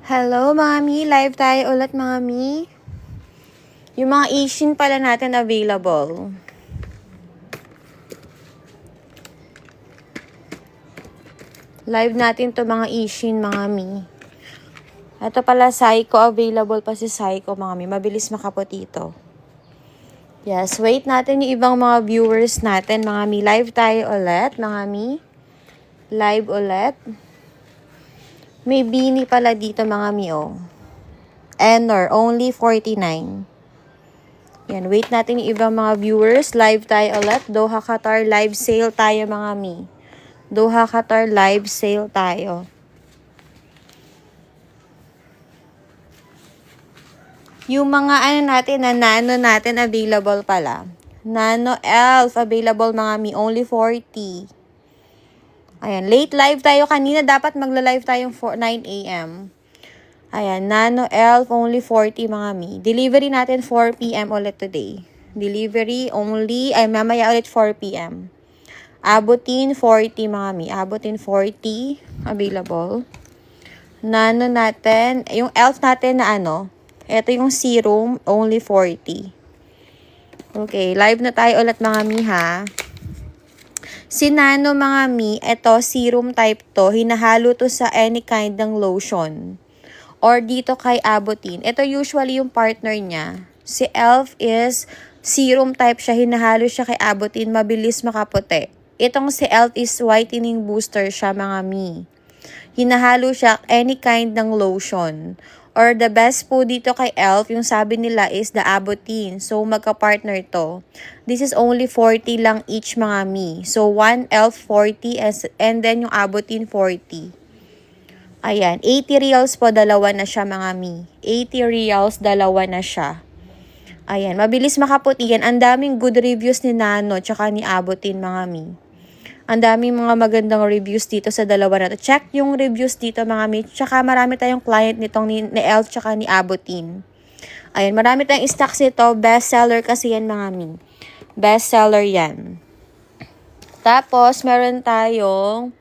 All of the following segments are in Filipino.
Hello, mami. Live tayo ulit, mami. Yung mga Ishin pala natin available. Live natin to mga Ishin, mga mi. Ito pala, Psycho. Available pa si Psycho, mga mi. Mabilis makaputi ito. Yes, wait natin yung ibang mga viewers natin, mga mi. Live tayo ulit, mga mi. Live ulit. May Bini pala dito, mga mi, oh. Enor, only 49. Yan, wait natin yung ibang mga viewers. Live tayo ulit. Doha Qatar live sale tayo, mga mi. Doha Qatar live sale tayo. Yung mga natin na nano natin available pala. Nano Elf available, mga mi. Only 40. Ayan, late live tayo kanina. Dapat magla-live tayong 9 a.m. Ayan, Nano Elf only 40, mga mi. Delivery natin 4 p.m. ulit today. Delivery only, mamaya ulit 4 p.m. Abutin 40, mga mi. Abutin 40 available. Nano natin, yung Elf natin na ito yung serum, only 40. Okay, live na tayo ulit, mga mi, ha. Si Nano, mga mi, ito serum type to. Hinahalo to sa any kind ng lotion. Or dito kay Abutin. Ito usually yung partner niya. Si Elf is serum type siya. Hinahalo siya kay Abutin. Mabilis makaputi. Itong si Elf is whitening booster siya, mga mi. Hinahalo siya any kind ng lotion. Or the best po dito kay Elf, yung sabi nila is the Abutin. So, magka-partner to. This is only 40 lang each, mga mi. So, 1 Elf 40 and then yung Abutin 40. Ayan, 80 reals po, dalawa na siya, mga mi. 80 reals, dalawa na siya. Ayan, mabilis makaputi yan. Ang daming good reviews ni Nano tsaka ni Abutin, mga mi. Ang daming mga magandang reviews dito sa dalawa na to. Check yung reviews dito, mga mi. Tsaka marami tayong client nitong ni Elf tsaka ni Abutin. Ayan, marami tayong stocks nito. Bestseller kasi yan, mga mi. Bestseller yan. Tapos, meron tayong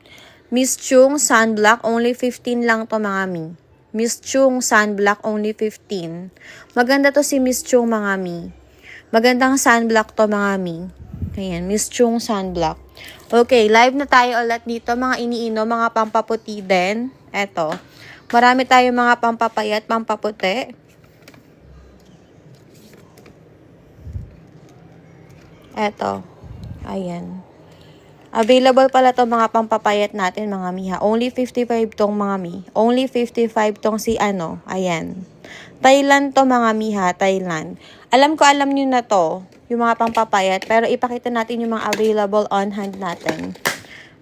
Miss Chung Sunblock, only 15 lang to, mga mi. Miss Chung Sunblock, only 15. Maganda to si Miss Chung, mga mi. Magandang sunblock to, mga mi. Ayan, Miss Chung Sunblock. Okay, live na tayo ulit dito, mga iniino, mga pampaputi din. Eto, marami tayong mga pampapayat, pampaputi. Eto, ayan. Available pala to mga pampapayat natin, mga mi, ha. Only 55 tong, mga mi. Only 55 tong si ayan. Thailand to, mga mi, ha. Thailand. Alam nyo na to, yung mga pampapayat. Pero ipakita natin yung mga available on hand natin.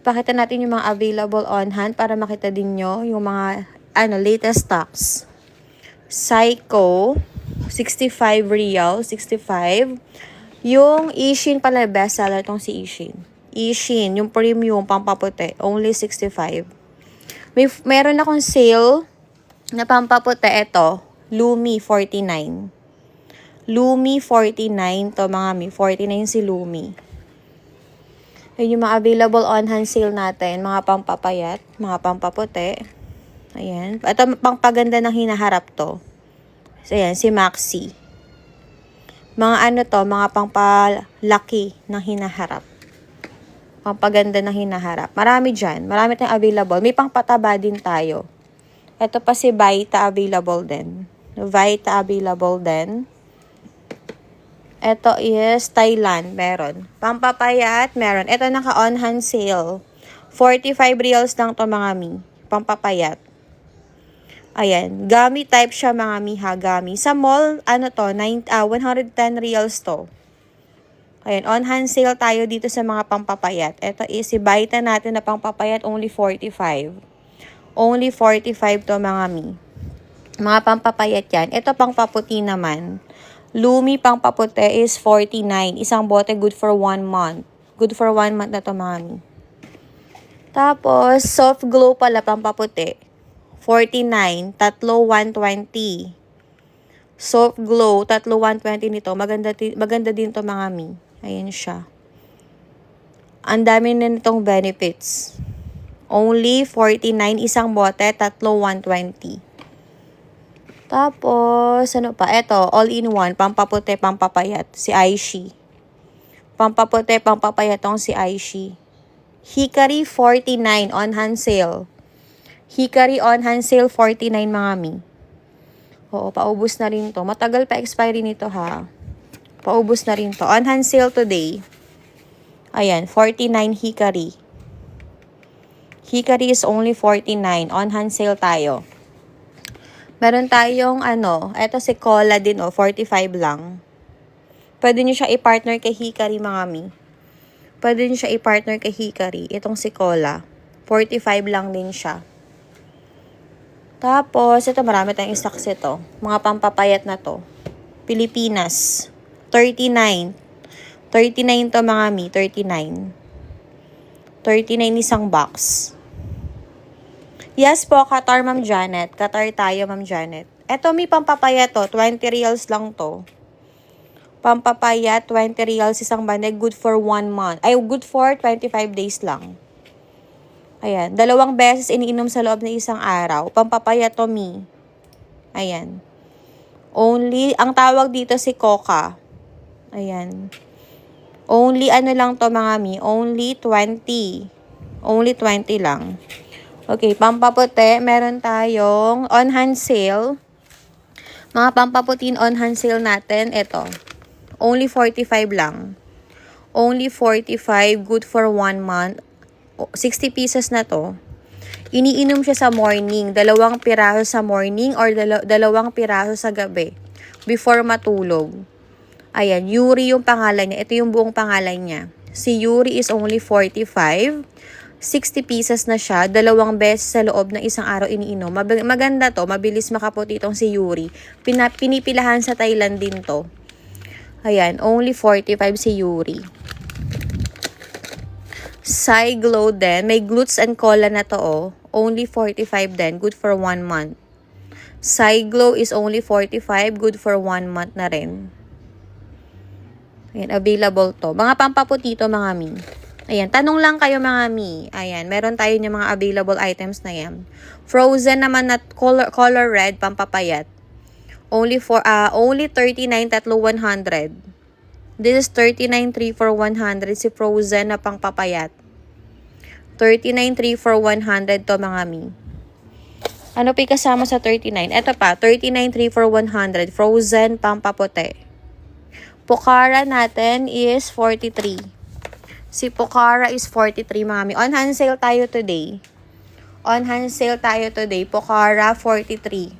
Ipakita natin yung mga available on hand para makita din nyo yung mga latest stocks. Psycho, 65 real, 65. Yung Ishin pala, bestseller tong si Ishin. Ishin, yung premium, pampaputi, only 65. Meron akong sale na pampaputi, ito, Lumi, 49. Lumi, 49 to, mga mi. 49 si Lumi. Yun yung mga available on-hand sale natin, mga pampapayat, mga pampaputi. Ayan. Ito, pangpaganda ng hinaharap to. So, ayan, si Maxi. Mga to, mga pangpalaki ng hinaharap. Pampaganda na hinaharap. Marami dyan. Marami tayong available. May pangpataba din tayo. Ito pa si Vita available din. Vita available din. Ito is Thailand. Meron. Pampapayat. Meron. Ito naka-on-hand sale. 45 reals lang to, mga mi. Pampapayat. Ayan. Gummy type siya, mga mi, ha. Gummy. Sa mall, 110 reals to. Ayan, on-hand sale tayo dito sa mga pampapayat. Ito is si Vita natin na pampapayat, only 45. Only 45 to, mga mi. Mga pampapayat yan. Ito pangpaputi naman. Lumi pangpaputi is 49. Isang bote, good for 1 month. Good for 1 month na to, mga mi. Tapos, soft glow pala pampaputi. 49. Tatlo, 120. Soft glow, tatlo, 120 nito. Maganda din to, mga mi. Ayan siya. Ang dami na nitong benefits. Only 49, isang bote, tatlo, 120. Tapos, ano pa? Ito, all-in-one, pampaputi, pampapayat, si Aishi. Pampaputi, pampapayat tong si Aishi. Hikari 49 on hand sale. Hikari on hand sale 49 mga mi. Oo, paubos na rin to. Matagal pa expiry nito ha. Paubos na rin to. On hand sale today. Ayan, 49 Hikari. Hikari is only 49. On hand sale tayo. Meron tayong eto si Cola din 45 lang. Pwede nyo siya i-partner kay Hikari mga mi. Pwede nyo siya i-partner kay Hikari. Itong si Cola. 45 lang din siya. Tapos, ito marami tayong stocks ito. Mga pampapayat na to. Pilipinas. 39. 39 to mga mi. 39. 39 isang box. Yes po, Qatar, Ma'am Janet. Qatar tayo, Ma'am Janet. Ito, may pampapayat to. 20 reals lang to. Pampapayat, 20 reals isang bandeg. Good for 1 month. Ay, good for 25 days lang. Ayan. 2 beses iniinom sa loob ng isang araw. Pampapayat to, mi. Ayan. Only, ang tawag dito si Coca. Ayan. Only, lang to mga mi. Only 20. Only 20 lang. Okay, pampaputi, meron tayong on-hand sale. Mga pampaputin on-hand sale natin, ito. Only 45 lang. Only 45, good for 1 month. 60 pieces na to. Iniinom siya sa morning. 2 piraso sa morning or 2 piraso sa gabi. Before matulog. Ayan, Yuri yung pangalan niya. Ito yung buong pangalan niya. Si Yuri is only 45. 60 pieces na siya, 2 beses sa loob ng isang araw iniinom. Maganda to, mabilis makaputi itong si Yuri. Pinipilahan sa Thailand din to. Ayan, only 45 si Yuri. Sai Glow din, may glutes and cola na to oh. Only 45 din, good for 1 month. Sai Glow is only 45, good for 1 month na rin. Ayan, available to. Mga pampaputi to mga mi. Ayan, tanong lang kayo mga mi. Ayan, meron tayo ng mga available items na yan. Frozen naman na color red, pampapayat. Only 39 tatlo 100. This is 39 3 for 100 si frozen na pangpapayat. 39 3 for 100 to mga mi. Ano pa kasama sa 39? Ito pa, 39 3 for 100 frozen pampaputi. Pocara natin is 43. Si Pocara is 43 mga mi. On hand sale tayo today. On hand sale tayo today. Pocara 43.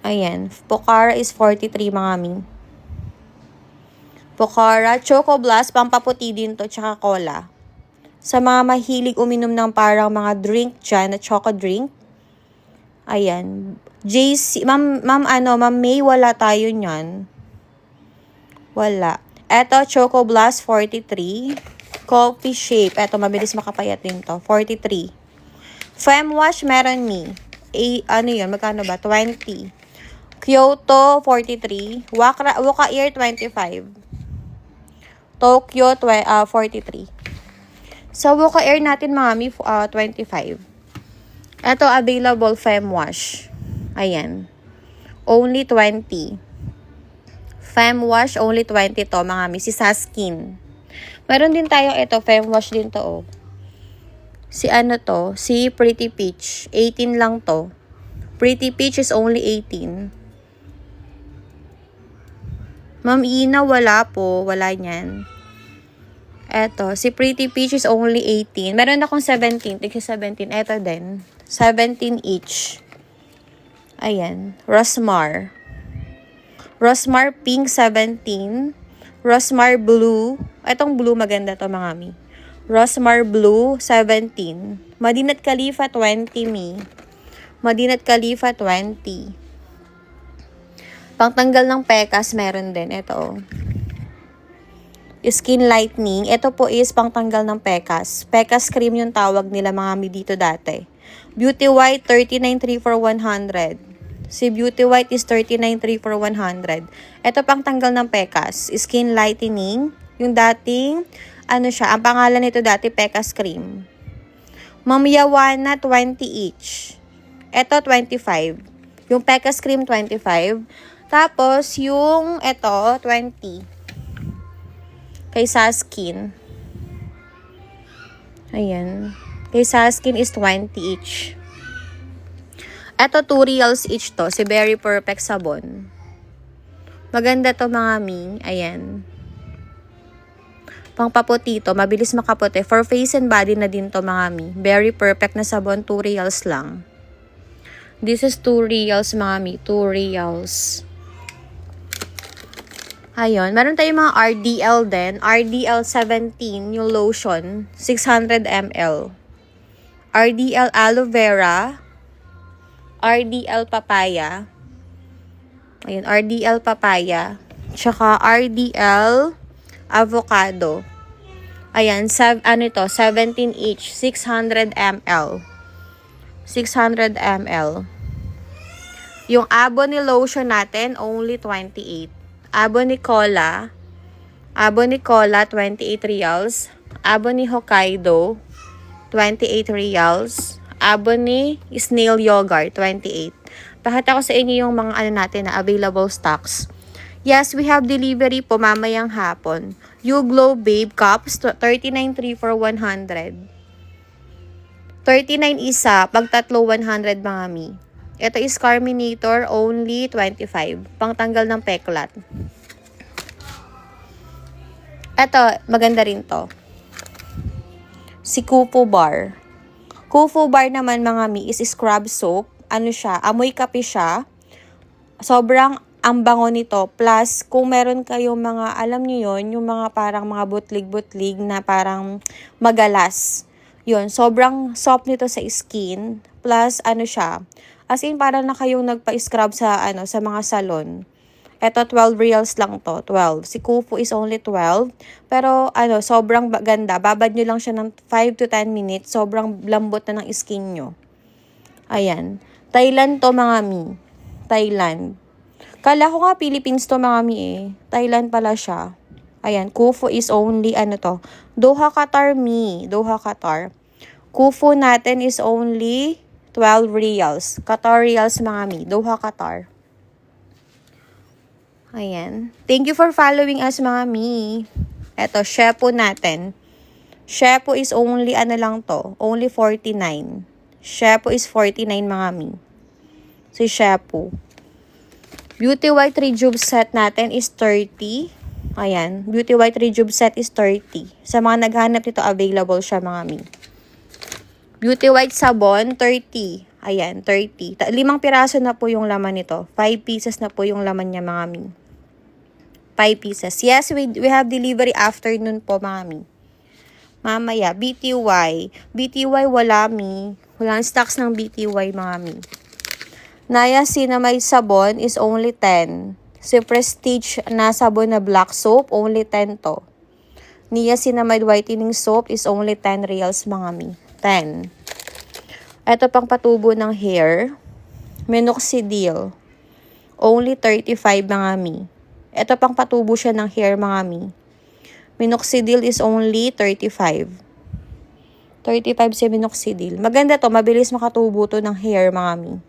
Ayan. Pocara is 43 mga mi. Pocara. Choco Blast. Pampaputi din to. Tsaka cola. Sa mga mahilig uminom ng parang mga drink dyan. Na choco drink. Ayan. JC. Ma'am May, wala tayo nyan. Wala. Eto, Choco Blast 43. Coffee Shape. Eto, mabilis makapayat din to. 43. Fem Wash, meron mi. Magkano ba? 20. Kyoto, 43. Waka Ear, 25. Tokyo, 43. Sa Waka Air natin, mami, 25. Eto, available Fem Wash. Ayan. Only 20. Fem Wash, only 20 to, mga mi. Si Saskin. Meron din tayo ito, Fem Wash din to, oh. Si Si Pretty Peach. 18 lang to. Pretty Peach is only 18. Ma'am Ina, wala po. Wala niyan. Eto, si Pretty Peach is only 18. Meron akong 17. Tigsa 17. Eto din. 17 each. Ayan. Rosmar. Rosmar Pink 17. Rosmar Blue. Itong blue maganda to mga mi. Rosmar Blue 17. Madinat Khalifa 20 mi. Madinat Khalifa 20. Pangtanggal ng pekas meron din. Ito. Skin lightening. Ito po is pangtanggal ng pekas. Pekas cream yung tawag nila mga mi dito dati. Beauty White 39.3 for 100. Si Beauty White is 39.3 for 100. Ito pang tanggal ng pekas. Skin lightening. Yung dating, ang pangalan nito dati, pekas cream. Ma'am Yawana, 20 each. Ito, 25. Yung Pecas Cream, 25. Tapos, yung ito, 20. Kay Saskin. Ayan. Kay Saskin is 20 each. Ito, 2 reals each to. Si Berry Perfect sabon. Maganda to mga mi. Ayan. Pangpaputi to. Mabilis makaputi. For face and body na din to mga mi. Berry Perfect na sabon. 2 reals lang. This is 2 reals mga mi. 2 reals. Ayun. Meron tayong mga RDL din. RDL 17. Yung lotion. 600 ml. RDL aloe vera. RDL papaya. Ayun, RDL papaya. Tsaka RDL avocado. Ayan, 17 each. 600 ml. 600 ml. Yung Abony lotion natin, only 28. Abony Cola. Abony Cola, 28 reals. Abony Hokkaido, 28 reals. Abony Snail Yogurt, 28. Pakita ko sa inyo yung mga ano natin na available stocks. Yes, we have delivery po mamayang hapon. You Glow Babe Cups, 39.3 for 100. 39 isa, pag tatlo 100 mga mi. Ito is Carminator, only 25. Pangtanggal ng peklat. Ito, maganda rin to. Si Kufu Bar. Kufu Bar naman mga mi is scrub soap. Ano siya, amoy kape siya. Sobrang ang bango nito. Plus, kung meron kayong mga, alam niyo yon, yung mga parang mga butlig-butlig na parang magalas. Yun, sobrang soft nito sa skin. Plus, ano siya, as in parang na kayong nagpa-scrub sa, sa mga salon. Ito, 12 reals lang to. 12. Si Kufu is only 12. Pero, sobrang ganda. Babad nyo lang siya ng 5 to 10 minutes. Sobrang lambot na ng skin nyo. Ayan. Thailand to, mga mi. Thailand. Kala ko nga Philippines to, mga mi eh. Thailand pala siya. Ayan. Kufu is only, Doha, Qatar, mi. Doha, Qatar. Kufu natin is only 12 reals. Qatar reals, mga mi. Doha, Qatar. Ayan. Thank you for following us, mga mi. Eto, shampoo natin. Shampoo is only, lang to. Only 49. Shampoo is 49, mga mi. Si shampoo. Beauty White Rejuve set natin is 30. Ayan. Beauty White Rejuve set is 30. Sa mga naghanap nito, available siya, mga mi. Beauty White Sabon, 30. Ayan, 30. 5 piraso na po yung laman nito. 5 pieces na po yung laman niya, mga mi. 5 pieces. Yes, we have delivery afternoon po, mga mi. Mamaya, BTY. BTY wala, mi. Walang stocks ng BTY, mga mi. Niacinamide sabon is only 10. Si Prestige na sabon na black soap, only 10 to. Niacinamide whitening soap is only 10 reals, mga mi. 10. Ito pang patubo ng hair. Minoxidil. Only 35, mga mi. Ito pang patubo siya ng hair, mga mi. Minoxidil is only 35. 35 si Minoxidil. Maganda to. Mabilis makatubo to ng hair, mga mi.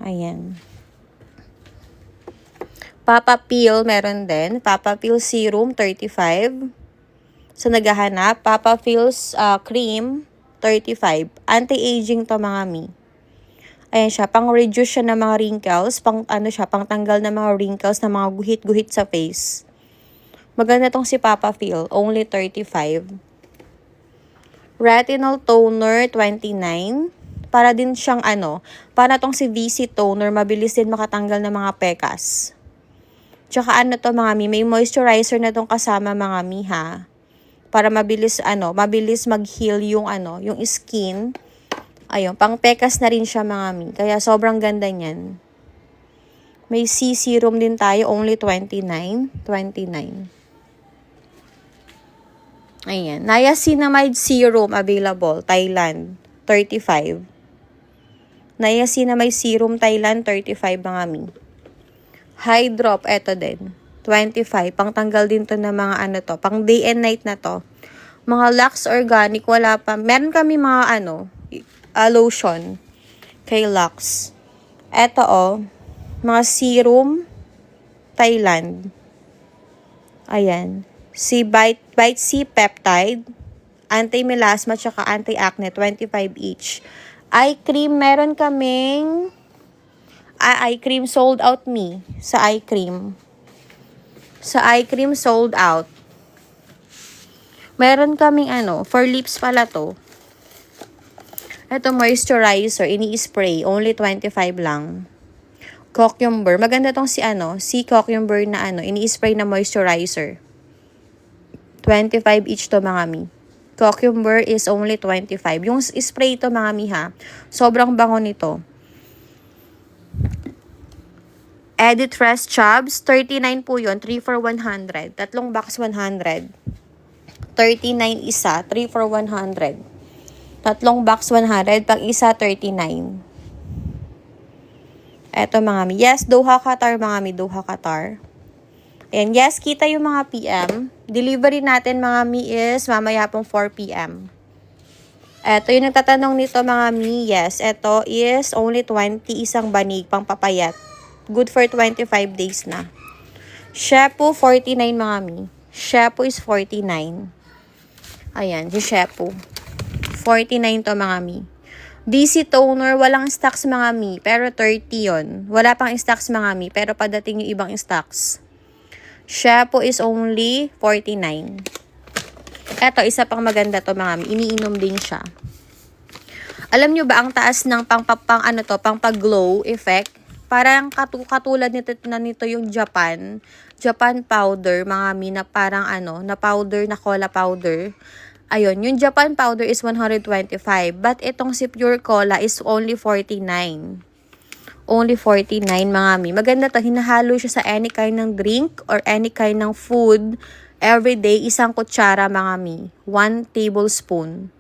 Ayan. Papa Peel, meron din. Papa Peel Serum, 35. Sa naghahanap, Papa Peel's cream, 35. Anti-aging to, mga mi. Ayan siya, pang-reduce siya ng mga wrinkles, pang tanggal ng mga wrinkles, ng mga guhit-guhit sa face. Maganda tong si Papa Peel, only 35. Retinol Toner, 29. Para din siyang para tong si VC Toner, mabilis din makatanggal ng mga pekas. Tsaka to, mga mi, may moisturizer na tong kasama, mga mi, ha. Para mabilis mag-heal yung yung skin. Ayun, pang pekas na rin siya, mga mi. Kaya sobrang ganda niyan. May C serum din tayo, only 29. 29. Ayan. Niacinamide serum available, Thailand, 35. Niacinamide serum, Thailand, 35, mga mi. High drop, eto din. 25. Pangtanggal din to ng mga pang day and night na to. Mga Lux Organic, wala pa. Meron kami mga lotion. Kay Lux. Eto mga serum Thailand. Ayan. Si Bite C Peptide, anti-melasma, tsaka anti-acne, 25 each. Eye cream, meron kaming eye cream sold out sa eye cream. Sa eye cream sold out. Meron kaming for lips pala to. Ito moisturizer, ini-spray, only 25 lang. Cucumber, maganda tong si cucumber na ini-spray na moisturizer. 25 each to mga mi. Cucumber is only 25. Yung spray to mga mi ha, sobrang bango nito. Edit Rest Chubs, 39 po yun, 3 for 100. Tatlong box 100. 39 isa, 3 for 100. Tatlong box 100, pag isa 39. Eto mga mi. Yes, Doha Qatar mga mi, Doha Qatar. And yes, kita yung mga PM. Delivery natin mga mi is mamaya pong 4 PM. Eto yung nagtatanong nito mga mi. Yes, eto is only 20 isang banig pang papayat. Good for 25 days na. Shampoo 49 mga mi. Shampoo is 49. Ayan, si shampoo. 49 to mga mi. DC toner, walang stocks mga mi, pero 30 yon. Wala pang stocks mga mi, pero padating yung ibang stocks. Shampoo is only 49. Eto, isa pang maganda to mga mi. Iniinom din siya. Alam nyo ba ang taas ng pang-glow effect? Parang katulad nito yung Japan powder mga mi, na parang na powder, na cola powder. Ayun, yung Japan powder is 125. But itong si Pure Cola is only 49. Only 49 mga mi. Maganda to. Hinahalo siya sa any kind ng drink or any kind ng food. Everyday, isang kutsara mga mi. 1 tablespoon.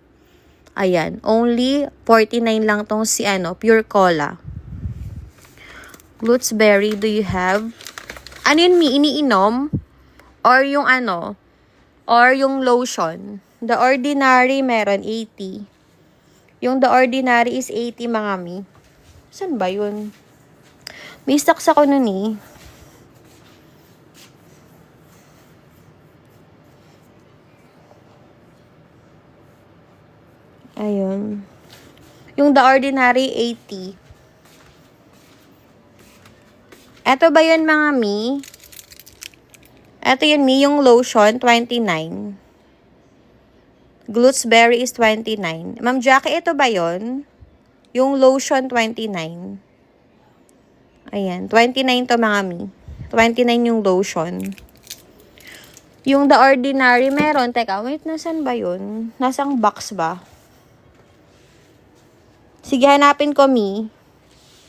Ayan. Only 49 lang tong si Pure Cola. Gooseberry, do you have? Ano yun mi? Iniinom? Or yung or yung lotion? The Ordinary, meron 80. Yung The Ordinary is 80 mga mi. Saan ba yun? May stocks ako nun eh. Ayun. Yung The Ordinary, 80. Eto ba yun mga mi? Eto yun mi, yung lotion, 29. Gooseberry is 29. Ma'am Jackie, ito ba yon? Yung lotion, 29. Ayan, 29 to mga mi. 29 yung lotion. Yung The Ordinary, meron. Teka, wait, nasan ba yun? Nasang box ba? Sige, hanapin ko mi.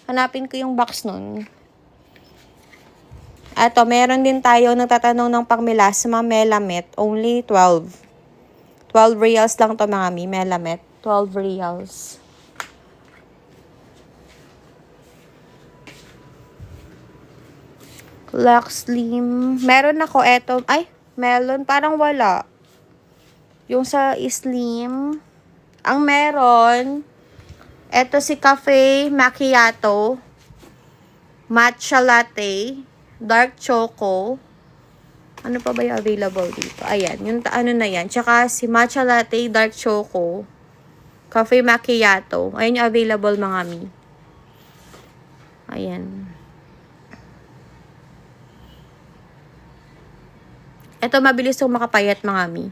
Hanapin ko yung box nun. Ato, meron din tayo nagtatanong ng pang-melasma, Melamet. Only 12. 12 reals lang to mga mi, Melamet. 12 reals. Lux Slim. Meron ako eto. Ay, melon. Parang wala. Yung sa Slim. Ang meron. Eto si Cafe Macchiato. Matcha Latte. Dark Choco. Ano pa ba yung available dito? Ayan, yung na yan. Tsaka si Matcha Latte, Dark Choco, Cafe Macchiato. Ayan yung available mga mi. Ayan. Ito mabilis yung makapayat mga mi.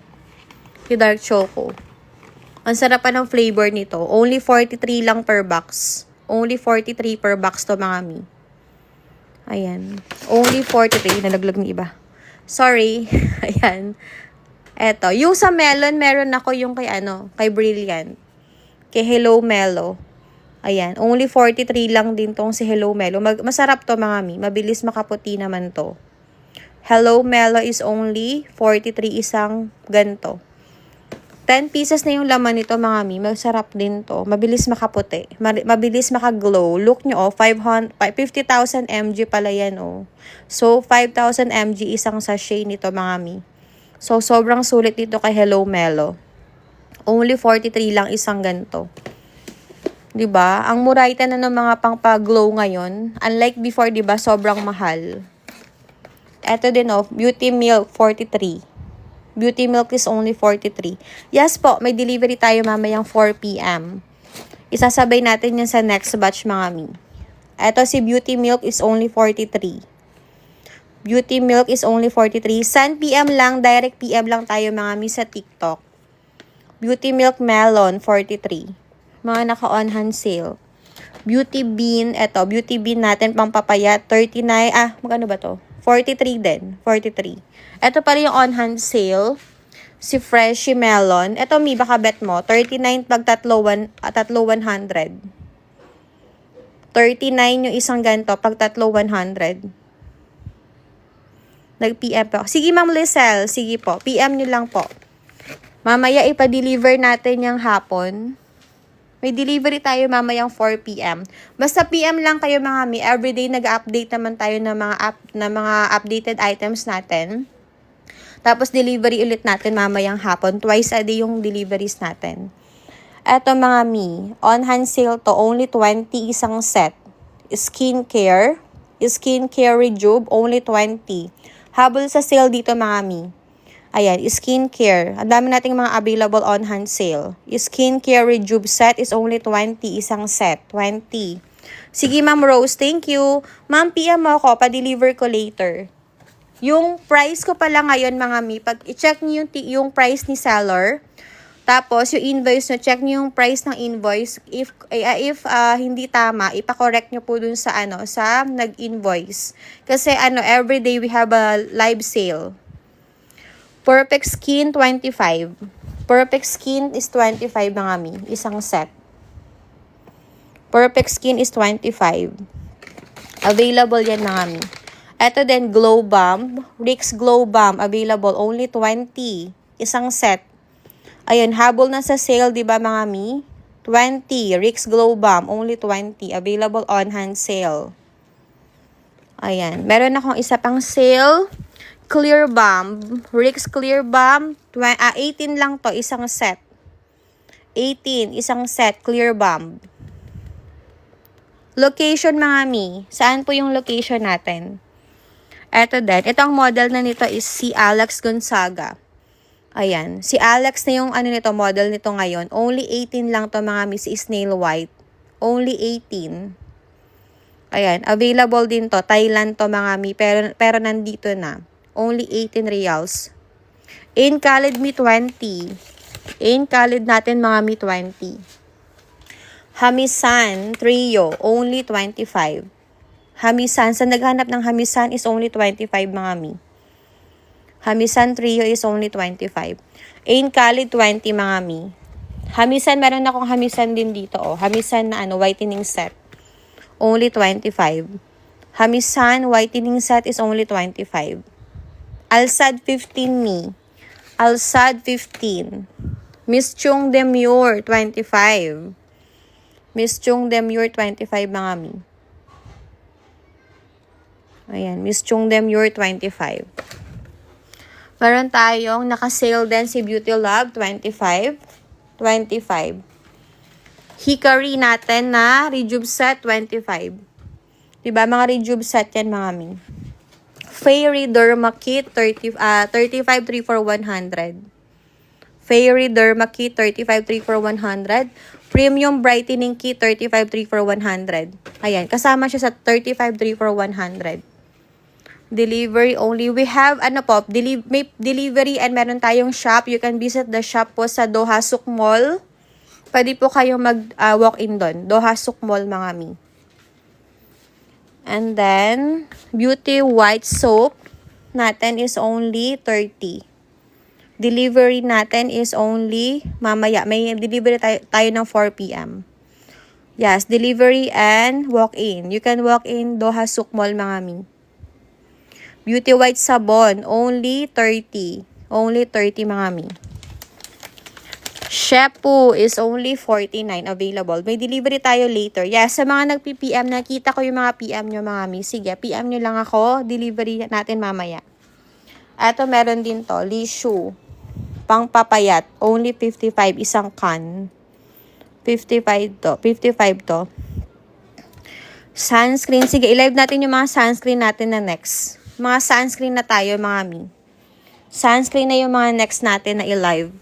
Yung Dark Choco. Ang sarap pa ng flavor nito. Only 43 lang per box. Only 43 per box to mga mi. Ayan. Only 43. Nalaglag ng iba. Sorry. Ayan. Eto. Yung sa melon, meron ako yung kay Brilliant. Kay Hello Melo. Ayan. Only 43 lang din tong si Hello Melo. Masarap to mga mi. Mabilis makaputi naman to. Hello Melo is only 43 isang ganto. 10 pieces na yung laman nito mga mi. Masarap din to. Mabilis makaputi. Mabilis makaglow. Look nyo 50,000 mg pala yan So 5,000 mg isang sachet nito mga mi. So sobrang sulit dito kay Hello Melo. Only 43 lang isang ganto. 'Diba? Ang murayta na ng mga pang-glow ngayon. Unlike before, 'di ba, sobrang mahal. Eto din oh, Beauty Milk 43. Beauty Milk is only 43. Yes po, may delivery tayo mamayang 4 p.m. Isasabay natin yan sa next batch mga mi. Eto si Beauty Milk is only 43. Beauty Milk is only 43. San PM lang, direct PM lang tayo mga mi sa TikTok. Beauty Milk Melon 43. Mga naka-on hand sale. Beauty Bean, eto, Beauty Bean natin pang papaya 39. Magkano ba to? 43 din. 43. Eto pala yung on hand sale. Si Freshie Melon. Eto mi, baka bet mo. 39 pag tatlo 100. 39 yung isang ganito pag tatlo 100. Nag-PM po. Sige, Ma'am Lizelle. Sige po. PM nyo lang po. Mamaya ipa-deliver natin yung hapon. May delivery tayo mamayang 4 p.m. Basta PM lang kayo mga mi. Everyday nag-update naman tayo ng mga updated items natin. Tapos delivery ulit natin mamayang hapon. Twice a day yung deliveries natin. Eto mga mi. On hand sale to. Only 20 isang set. Skincare Rejuve. Only 20. Habol sa sale dito mga mi. Ayan, skincare. Ang dami nating mga available on hand sale. Skincare Rejuve set is only 20. Isang set. 20. Sige, Ma'am Rose. Thank you. Ma'am, PM mo ako. Pa-deliver ko later. Yung price ko pala ngayon, mga mi, pag i-check niyo yung price ni seller, tapos yung invoice nyo, check niyo yung price ng invoice. If hindi tama, ipa-correct niyo po dun sa sa nag-invoice. Kasi everyday we have a live sale. Perfect Skin 25. Perfect Skin is 25 mga mi. Isang set. Perfect Skin is 25. Available yan mga mi. Ito din Glow Bomb. Rix Glow Bomb. Available only 20. Isang set. Ayun, habol na sa sale, di ba mga mi? 20. Rix Glow Bomb. Only 20. Available on hand sale. Ayan. Meron akong isa pang sale. Clear Bomb. Rix Clear Bomb. 18 lang to. Isang set. 18. Isang set. Clear Bomb. Location mga mi. Saan po yung location natin? Eto din. Itong model na nito is si Alex Gonzaga. Ayan. Si Alex na yung model nito ngayon. Only 18 lang to mga mi. Si Snail White. Only 18. Ayan. Available din to. Thailand to mga mi. Pero nandito na. Only 18 reals. In Khalid Mi 20. In Khalid natin mga mi 20. Hamisan Trio. Only 25. Hamisan. Sa naghanap ng Hamisan is only 25 mga mi. Hamisan Trio is only 25. In Khalid 20 mga mi. Hamisan, meron akong Hamisan din dito. Hamisan na whitening set. Only 25. Hamisan whitening set is only 25. Alsad 15 mi. Alsad 15. Miss Chung Demure 25. Miss Chung Demure 25 mga mi. Ayan, Miss Chung Demure 25. Meron tayong naka-sale din si Beauty Love 25. 25. Hickory natin na Rejuve set 25. Diba mga Rejuve set yan mga mi. Fairy Derma Kit 35 3 for 100. Fairy Derma Kit 35 3 for 100. Premium Brightening Kit 35 3 for 100. Ayan, kasama siya sa 35 3 for 100. Delivery only. We have may delivery and meron tayong shop. You can visit the shop po sa Doha Souk Mall. Pwede po kayong mag-walk-in doon. Doha Souk Mall mga mi. And then, Beauty White Soap natin is only 30. Delivery natin is only mamaya. May delivery tayo ng 4 p.m. Yes, delivery and walk-in. You can walk in Doha Souk Mall mga mi. Beauty White Sabon, only 30. Only 30 mga mi. Shampoo is only 49 available. May delivery tayo later. Yes, sa mga nag-PM, nakita ko yung mga PM nyo mga mi. Sige, PM nyo lang ako. Delivery natin mamaya. Eto, meron din to. Lishu. Pang papayat. Only 55. Isang can. 55 to. 55 to. Sunscreen. Sige, i-live natin yung mga sunscreen natin na next. Mga sunscreen na tayo, mga mi. Sunscreen na yung mga next natin na i-live.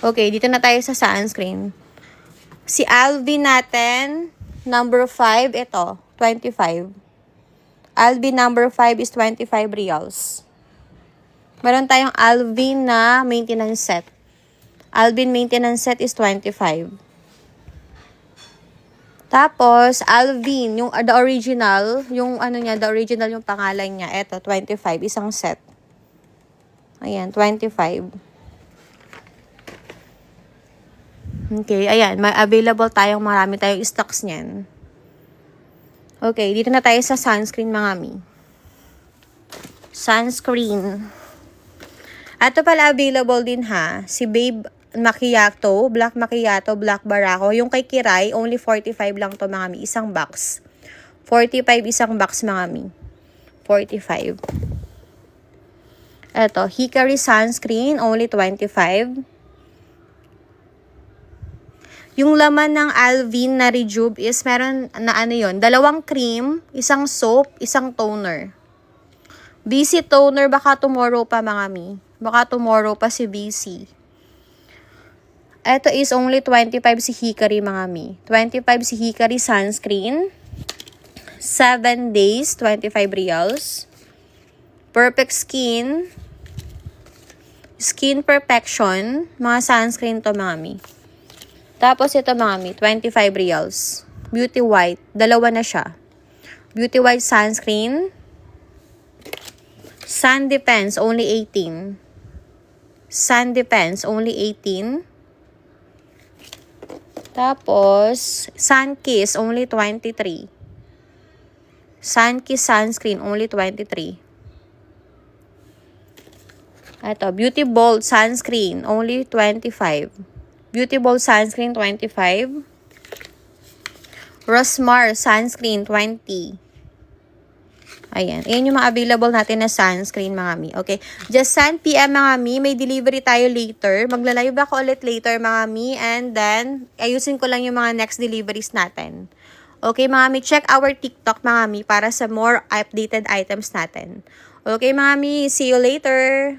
Okay, dito na tayo sa sunscreen. Si Alvin natin, number 5, ito, 25. Alvin number 5 is 25 reals. Meron tayong Alvin na maintenance set. Alvin maintenance set is 25. Tapos, Alvin, yung the original, yung ano niya, the original yung pangalan niya, eto, 25, isang set. Ayan, 25. Okay, ayan, may available tayong marami tayong stocks niyan. Okay, dito na tayo sa sunscreen, mga mi. Sunscreen. Ito pala available din ha, si Babe Macchiato, Black Macchiato, Black Barako. Yung kay Kiray, only 45 lang to, mga mi. Isang box. 45 isang box, mga mi. 45. Ito, Hickory Sunscreen, only 25. Yung laman ng Alvin na Rejuve is meron na ano yun, 2 cream, isang soap, isang toner. BC toner, baka tomorrow pa, mga mi. Baka tomorrow pa si BC. Ito is only 25 si Hickory, mga mi. 25 si Hickory sunscreen. 7 days, 25 reals. Perfect Skin. Skin Perfection. Mga sunscreen to, mga mi. Tapos ito, mga mi, 25 reals. Beauty White. 2 na siya. Beauty White sunscreen. Sun Defense, only 18. Sun Defense, only 18. Tapos, Sun Kiss, only 23. Sun Kiss sunscreen, only 23. Ito, Beauty Bold sunscreen, only 25. Beauty Bold sunscreen, 25. Rosmar sunscreen, 20. Ayan. Ayan yung mga available natin na sunscreen, mga mi. Okay. Just send PM, mga mi. May delivery tayo later. Magla-live ako ulit later, mga mi. And then, ayusin ko lang yung mga next deliveries natin. Okay, mga mi. Check our TikTok, mga mi, para sa more updated items natin. Okay, mga mi. See you later.